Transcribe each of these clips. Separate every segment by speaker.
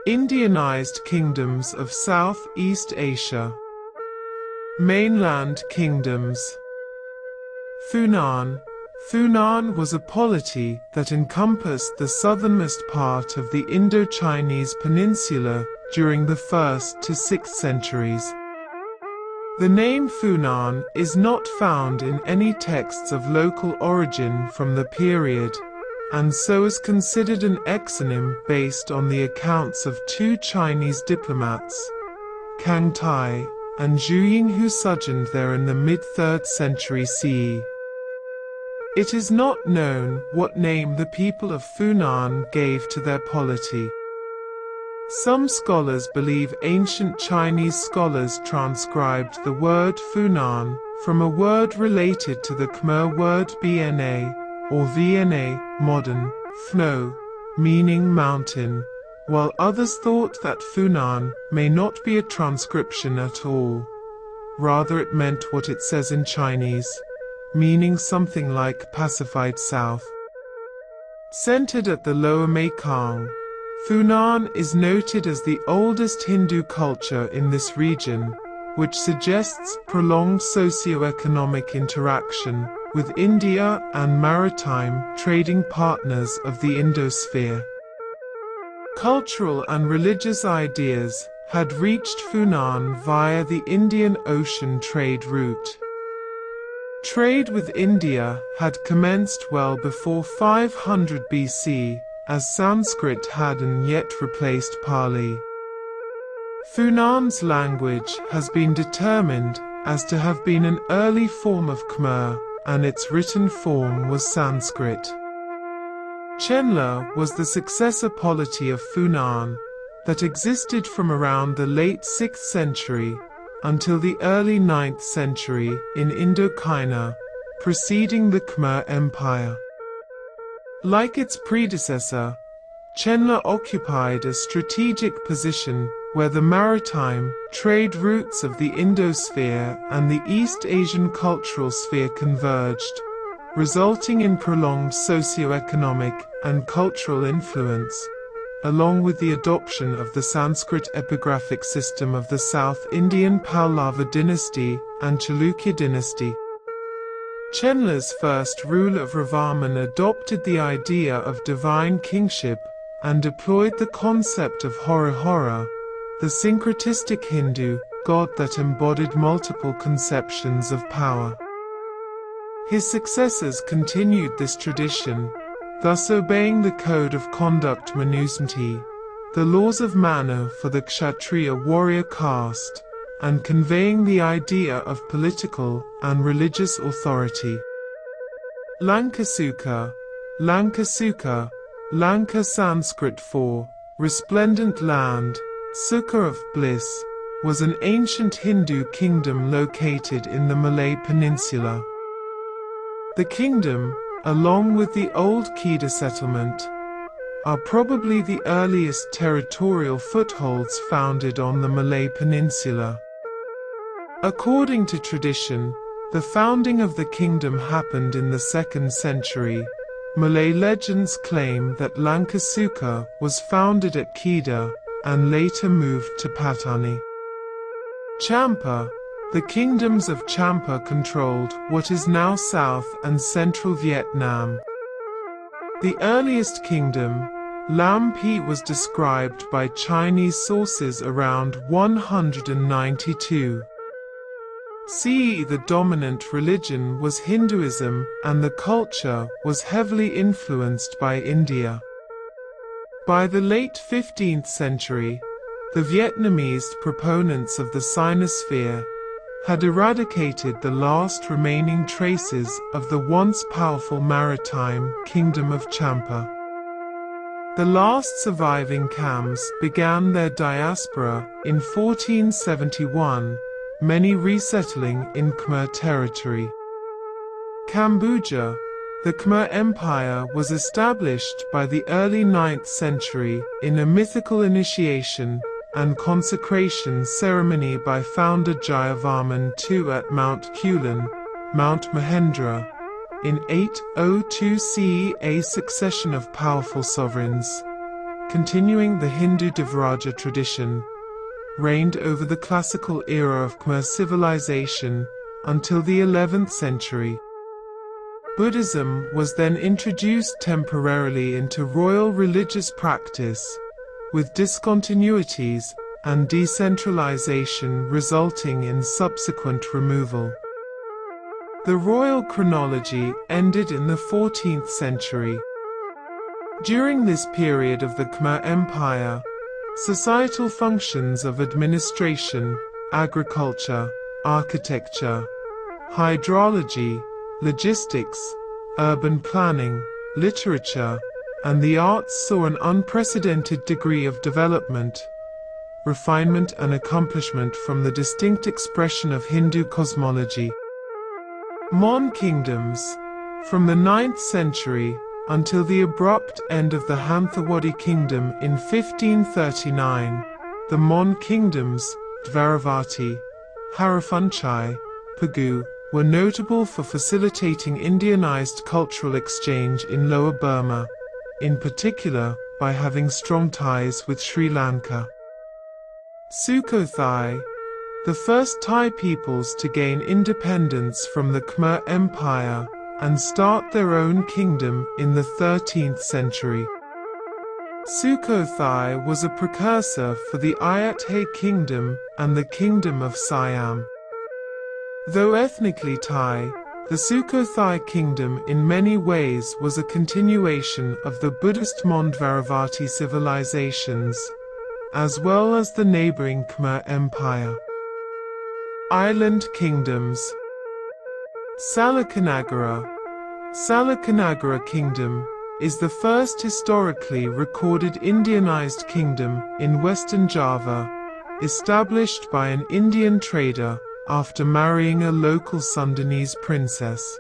Speaker 1: Indianized kingdoms of Southeast Asia. Mainland kingdoms. Funan. Funan was a polity that encompassed the southernmost part of the Indo-Chinese peninsula during the 1st to 6th centuries. The name Funan is not found in any texts of local origin from the period, and so is considered an exonym based on the accounts of two Chinese diplomats, Kang Tai and Zhu Ying, who sojourned there in the mid-3rd century CE. It is not known what name the people of Funan gave to their polity. Some scholars believe ancient Chinese scholars transcribed the word Funan from a word related to the Khmer word Bna or Vna, modern, Phno, meaning mountain, while others thought that Funan may not be a transcription at all. Rather, it meant what it says in Chinese, meaning something like pacified south. Centered at the lower Mekong, Funan is noted as the oldest Hindu culture in this region, which suggests prolonged socio-economic interaction with India and maritime trading partners of the Indosphere. Cultural and religious ideas had reached Funan via the Indian Ocean trade route. Trade with India had commenced well before 500 BC, as Sanskrit hadn't yet replaced Pali. Funan's language has been determined as to have been an early form of Khmer, and its written form was Sanskrit. Chenla was the successor polity of Funan that existed from around the late 6th century until the early 9th century in Indochina, preceding the Khmer Empire. Like its predecessor, Chenla occupied a strategic position where the maritime trade routes of the Indosphere and the East Asian cultural sphere converged, resulting in prolonged socio-economic and cultural influence, along with the adoption of the Sanskrit epigraphic system of the South Indian Pallava dynasty and Chalukya dynasty. Chenla's first ruler of Ravarman adopted the idea of divine kingship and deployed the concept of Hora, the syncretistic Hindu god that embodied multiple conceptions of power. His successors continued this tradition, thus obeying the code of conduct Manusmriti, the laws of Manu for the Kshatriya warrior caste, and conveying the idea of political and religious authority. Lankasuka, Lanka Sanskrit for resplendent land, Sukha of bliss, was an ancient Hindu kingdom located in the Malay Peninsula. The kingdom, along with the old Kedah settlement, are probably the earliest territorial footholds founded on the Malay Peninsula. According to tradition, the founding of the kingdom happened in the 2nd century. Malay legends claim that Lankasuka was founded at Kedah and later moved to Patani. Champa. The kingdoms of Champa controlled what is now South and Central Vietnam. The earliest kingdom, Lam Pi, was described by Chinese sources around 192 CE. The dominant religion was Hinduism, and the culture was heavily influenced by India. By the late 15th century, the Vietnamese proponents of the Sinosphere had eradicated the last remaining traces of the once powerful maritime kingdom of Champa. The last surviving Khams began their diaspora in 1471, many resettling in Khmer territory. Kamboja. The Khmer Empire was established by the early 9th century in a mythical initiation and consecration ceremony by founder Jayavarman II at Mount Kulin, Mount Mahendra. In 802 CE, a succession of powerful sovereigns, continuing the Hindu Devaraja tradition, reigned over the classical era of Khmer civilization until the 11th century. Buddhism was then introduced temporarily into royal religious practice, with discontinuities and decentralization resulting in subsequent removal. The royal chronology ended in the 14th century. During this period of the Khmer Empire, societal functions of administration, agriculture, architecture, hydrology, logistics, urban planning, literature, and the arts saw an unprecedented degree of development, refinement and accomplishment from the distinct expression of Hindu cosmology. Mon kingdoms, from the 9th century until the abrupt end of the Hanthawaddy kingdom in 1539, the Mon kingdoms, Dvaravati, Haraphunchai, Pagu, were notable for facilitating Indianized cultural exchange in Lower Burma, in particular by having strong ties with Sri Lanka. Sukhothai, the first Thai peoples to gain independence from the Khmer Empire and start their own kingdom in the 13th century. Sukhothai was a precursor for the Ayutthaya kingdom and the kingdom of Siam. Though ethnically Thai, the Sukhothai kingdom in many ways was a continuation of the Buddhist Mondvaravati civilizations, as well as the neighboring Khmer Empire. Island kingdoms. Salakanagara. Salakanagara Kingdom is the first historically recorded Indianized kingdom in Western Java, established by an Indian trader after marrying a local Sundanese princess.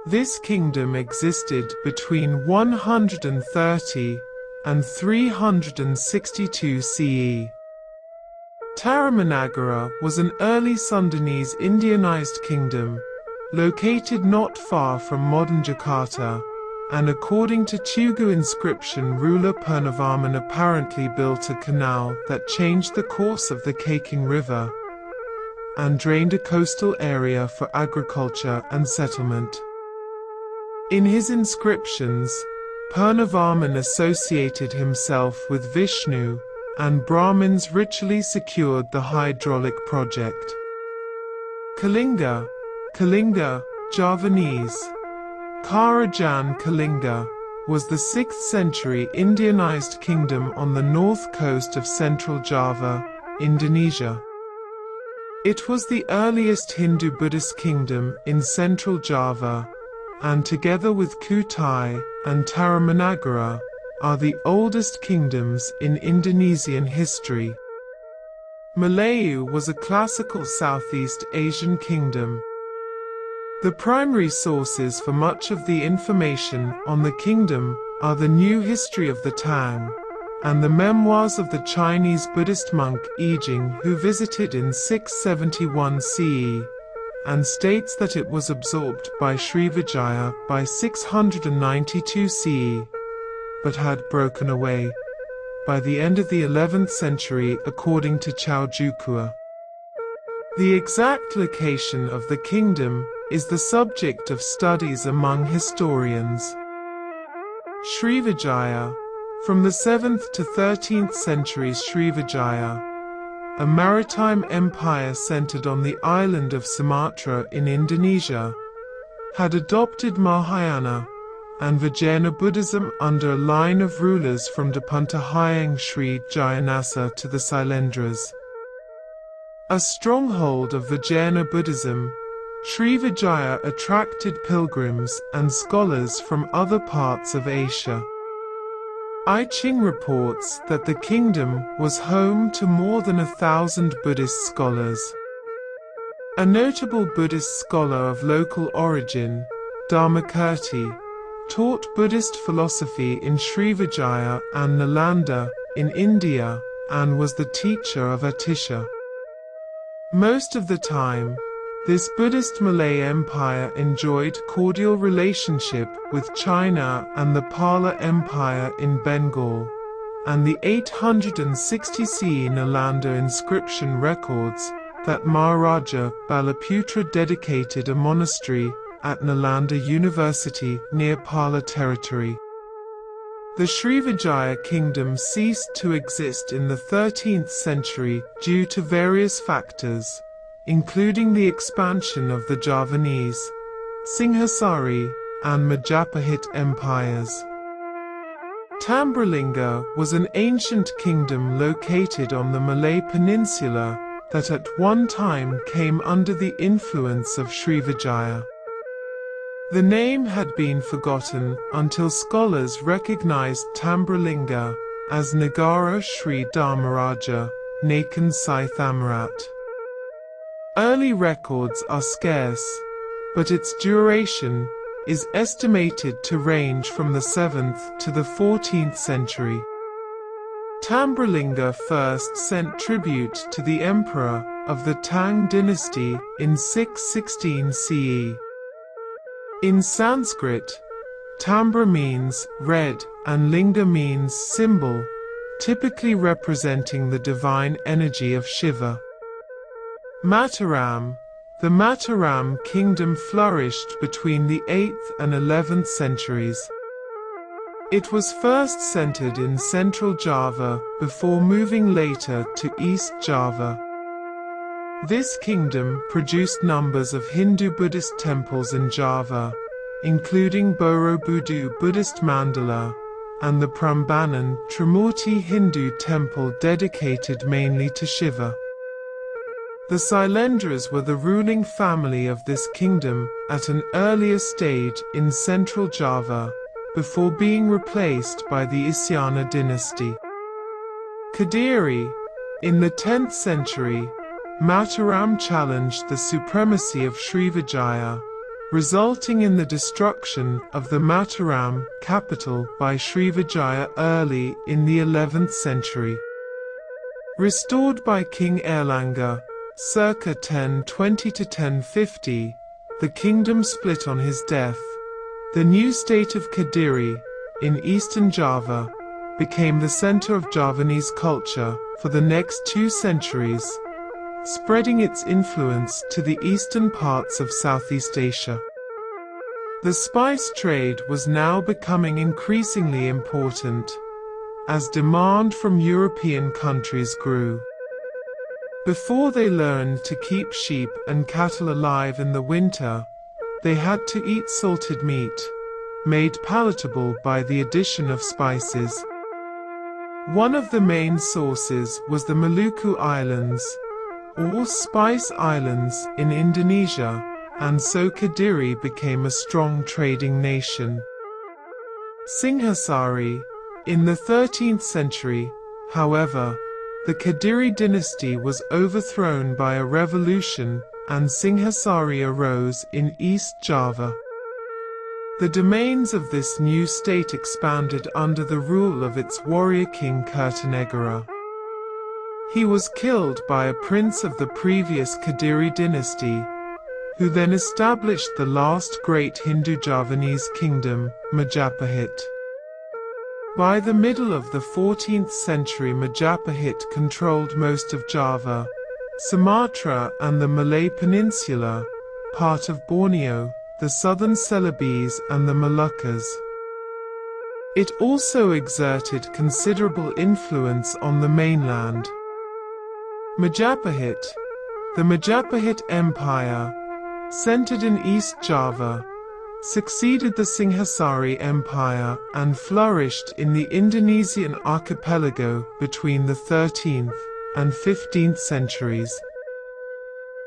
Speaker 1: This kingdom existed between 130 and 362 CE. Taramanagara was an early Sundanese Indianized kingdom, located not far from modern Jakarta, and according to Tugu inscription ruler Purnavarman apparently built a canal that changed the course of the Kaking River, and drained a coastal area for agriculture and settlement. In his inscriptions, Purnavarman associated himself with Vishnu, and Brahmins ritually secured the hydraulic project. Kalinga, Kalinga, Javanese. Karajan Kalinga was the 6th century Indianized kingdom on the north coast of central Java, Indonesia. It was the earliest Hindu-Buddhist kingdom in central Java, and together with Kutai and Taramanagara, are the oldest kingdoms in Indonesian history. Malayu was a classical Southeast Asian kingdom. The primary sources for much of the information on the kingdom are the New History of the Tang, and the memoirs of the Chinese Buddhist monk Yi Jing, who visited in 671 CE, and states that it was absorbed by Srivijaya by 692 CE, but had broken away by the end of the 11th century according to Chao Jukua. The exact location of the kingdom is the subject of studies among historians. Srivijaya, from the 7th to 13th centuries. Srivijaya, a maritime empire centered on the island of Sumatra in Indonesia, had adopted Mahayana and Vajrayana Buddhism under a line of rulers from Dapunta Sri Jayanasa to the Sailendras. A stronghold of Vajrayana Buddhism, Srivijaya attracted pilgrims and scholars from other parts of Asia. I Ching reports that the kingdom was home to more than 1,000 Buddhist scholars. A notable Buddhist scholar of local origin, Dharmakirti, taught Buddhist philosophy in Srivijaya and Nalanda in India, and was the teacher of Atisha. Most of the time, This Buddhist Malay Empire enjoyed cordial relationship with China and the Pala Empire in Bengal, and the 860 CE Nalanda inscription records that Maharaja Balaputra dedicated a monastery at Nalanda University near Pala territory. The Srivijaya kingdom ceased to exist in the 13th century due to various factors, including the expansion of the Javanese, Singhasari, and Majapahit empires. Tambralinga was an ancient kingdom located on the Malay Peninsula that at one time came under the influence of Srivijaya. The name had been forgotten until scholars recognized Tambralinga as Nagara Sri Dharmaraja, Nakan Sai Thammarat. Early records are scarce, but its duration is estimated to range from the 7th to the 14th century. Tambralinga first sent tribute to the emperor of the Tang dynasty in 616 CE. In Sanskrit, Tambra means red and Linga means symbol, typically representing the divine energy of Shiva. Mataram. The Mataram kingdom flourished between the 8th and 11th centuries. It was first centered in central Java before moving later to East Java. This kingdom produced numbers of Hindu-Buddhist temples in Java, including Borobudur Buddhist Mandala and the Prambanan Trimurti Hindu temple dedicated mainly to Shiva. The Sailendras were the ruling family of this kingdom at an earlier stage in central Java, before being replaced by the Isyana dynasty. Kadiri. In the 10th century, Mataram challenged the supremacy of Srivijaya, resulting in the destruction of the Mataram capital by Srivijaya early in the 11th century. Restored by King Airlangga, circa 1020 to 1050, the kingdom split on his death. The new state of Kadiri, in eastern Java, became the center of Javanese culture for the next 2 centuries, spreading its influence to the eastern parts of Southeast Asia. The spice trade was now becoming increasingly important, as demand from European countries grew. Before they learned to keep sheep and cattle alive in the winter, they had to eat salted meat, made palatable by the addition of spices. One of the main sources was the Maluku Islands, or Spice Islands in Indonesia, and so Kadiri became a strong trading nation. Singhasari. In the 13th century, however, the Kadiri dynasty was overthrown by a revolution and Singhasari arose in East Java. The domains of this new state expanded under the rule of its warrior king Kertanegara. He was killed by a prince of the previous Kadiri dynasty, who then established the last great Hindu-Javanese kingdom, Majapahit. By the middle of the 14th century, Majapahit controlled most of Java, Sumatra and the Malay Peninsula, part of Borneo, the southern Celebes and the Moluccas. It also exerted considerable influence on the mainland. Majapahit. The Majapahit Empire, centered in East Java, succeeded the Singhasari Empire and flourished in the Indonesian archipelago between the 13th and 15th centuries.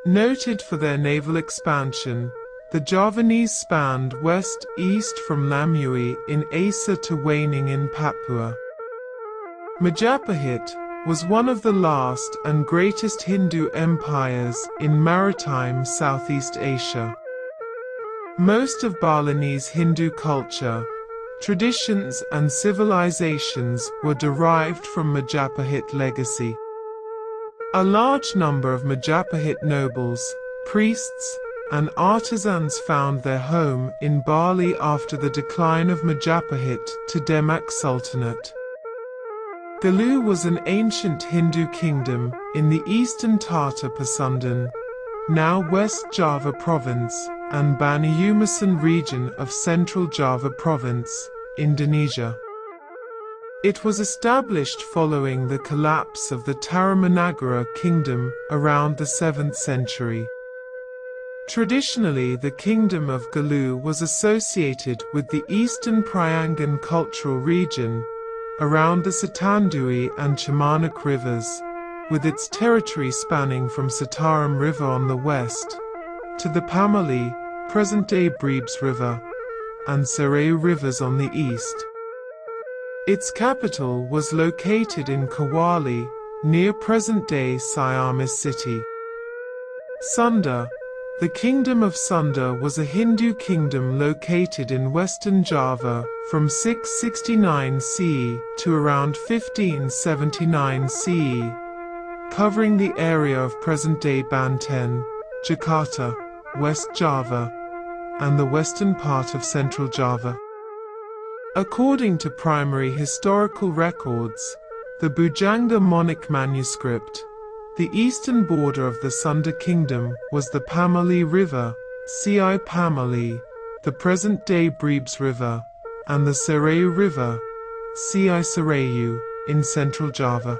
Speaker 1: Noted for their naval expansion, the Javanese spanned west-east from Lamui in Asa to Waning in Papua. Majapahit was one of the last and greatest Hindu empires in maritime Southeast Asia. Most of Balinese Hindu culture, traditions and civilizations were derived from Majapahit legacy. A large number of Majapahit nobles Priests and artisans found their home in Bali after the decline of Majapahit to Demak Sultanate. Galuh was an ancient Hindu kingdom in the eastern Tata Pasundan, now West Java Province, and Banyumasan region of Central Java Province, Indonesia. It was established following the collapse of the Tarumanagara kingdom around the 7th century. Traditionally, the kingdom of Galuh was associated with the eastern Priangan cultural region, around the Satandui and Chamanak rivers, with its territory spanning from Sataram River on the west, to the Pamali, present-day Brebes River, and Serayu rivers on the east. Its capital was located in Kawali, near present-day Siamis city. Sunda. The Kingdom of Sunda was a Hindu kingdom located in western Java from 669 CE to around 1579 CE, covering the area of present-day Banten, Jakarta, West Java, and the western part of Central Java. According to primary historical records, the Bujanga Monic manuscript, the eastern border of the Sunda kingdom was the Pamali River, Ci Pamali, the present-day Brebes River, and the Serayu River, Ci Serayu, in central Java.